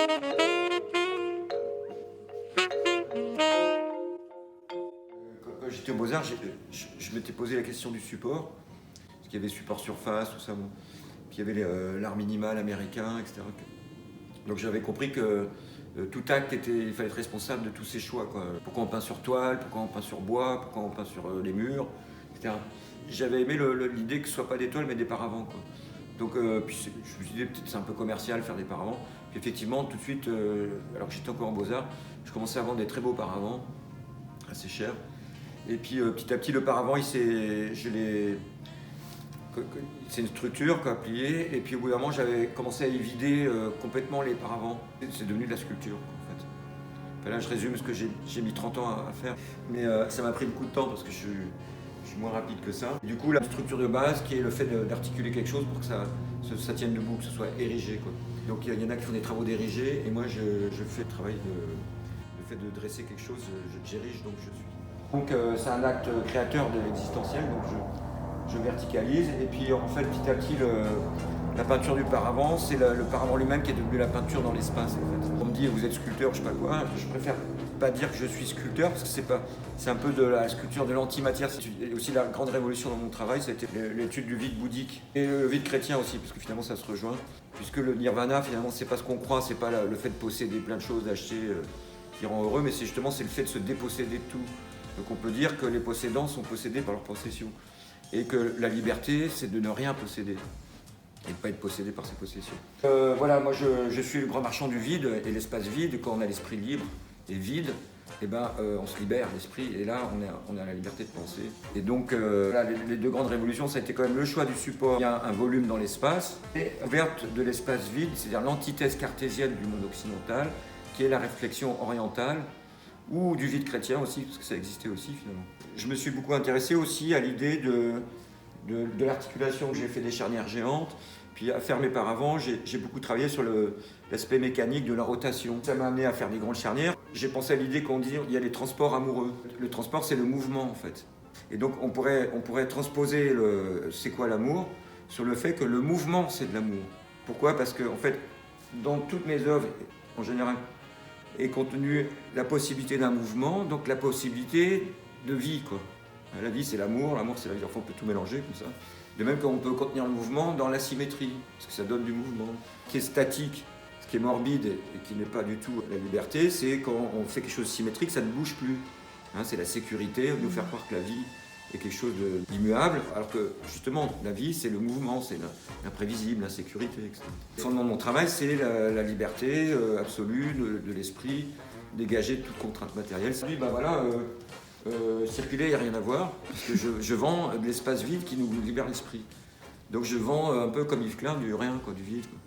Quand j'étais aux Beaux-Arts, je m'étais posé la question du support, parce qu'il y avait support surface, tout ça. Bon. Puis il y avait l'art minimal américain, etc. Donc j'avais compris que tout acte il fallait être responsable de tous ses choix, quoi. Pourquoi on peint sur toile, pourquoi on peint sur bois, pourquoi on peint sur les murs, etc. J'avais aimé l'idée que ce ne soit pas des toiles mais des paravents, quoi. Donc puis je me suis dit peut-être c'est un peu commercial faire des paravents. Puis effectivement tout de suite, alors que j'étais encore en Beaux-Arts, je commençais à vendre des très beaux paravents, assez chers. Et puis petit à petit le paravent c'est une structure quoi, pliée, et puis au bout d'un moment j'avais commencé à y vider complètement les paravents. C'est devenu de la sculpture en fait. Enfin, là je résume ce que j'ai mis 30 ans à faire, mais ça m'a pris beaucoup de temps parce que je suis moins rapide que ça. Et du coup la structure de base qui est le fait d'articuler quelque chose pour que ça tienne debout, que ce soit érigé, quoi. Donc il y en a qui font des travaux d'ériger et moi je fais le travail le fait de dresser quelque chose, j'érige donc je suis. Donc c'est un acte créateur de l'existentiel, donc je verticalise et puis en fait petit à petit la peinture du paravent, c'est le paravent lui-même qui est devenu la peinture dans l'espace en fait. On me dit vous êtes sculpteur, je sais pas quoi, je préfère pas dire que je suis sculpteur parce que c'est un peu de la sculpture de l'antimatière. Et aussi la grande révolution dans mon travail, ça a été l'étude du vide bouddhique et le vide chrétien aussi, parce que finalement ça se rejoint. Puisque le nirvana finalement c'est pas ce qu'on croit, c'est pas le fait de posséder plein de choses, d'acheter qui rend heureux, mais c'est le fait de se déposséder de tout. Donc on peut dire que les possédants sont possédés par leur possession. Et que la liberté, c'est de ne rien posséder et de ne pas être possédé par ses possessions. Voilà, moi je suis le grand marchand du vide et l'espace vide. Quand on a l'esprit libre et vide, eh ben, on se libère l'esprit et là on a la liberté de penser. Et donc là, les deux grandes révolutions, ça a été quand même le choix du support. Il y a un volume dans l'espace et ouverte de l'espace vide, c'est-à-dire l'antithèse cartésienne du monde occidental, qui est la réflexion orientale, ou du vide chrétien aussi, parce que ça existait aussi finalement. Je me suis beaucoup intéressé aussi à l'idée de l'articulation, que j'ai fait des charnières géantes, puis à faire mes paravents, j'ai beaucoup travaillé sur l'aspect mécanique de la rotation. Ça m'a amené à faire des grandes charnières. J'ai pensé à l'idée qu'on dit il y a les transports amoureux. Le transport, c'est le mouvement en fait. Et donc on pourrait transposer c'est quoi l'amour sur le fait que le mouvement, c'est de l'amour. Pourquoi ? Parce que en fait, dans toutes mes œuvres, en général, est contenue la possibilité d'un mouvement, donc la possibilité de vie, quoi. La vie, c'est l'amour c'est la vie. Enfin, on peut tout mélanger comme ça. De même qu'on peut contenir le mouvement dans l'asymétrie, parce que ça donne du mouvement. Ce qui est statique, ce qui est morbide et qui n'est pas du tout la liberté, c'est quand on fait quelque chose de symétrique, ça ne bouge plus. Hein, c'est la sécurité, nous faire croire que la vie est quelque chose d'immuable, alors que justement, la vie, c'est le mouvement, c'est l'imprévisible, l'insécurité, etc. Le fondement de mon travail, c'est la liberté absolue de l'esprit, dégagée de toute contrainte matérielle. Puis, ben voilà, circuler, il n'y a rien à voir, parce que je vends de l'espace vide qui nous libère l'esprit. Donc je vends un peu comme Yves Klein du rien, quoi, du vide, quoi.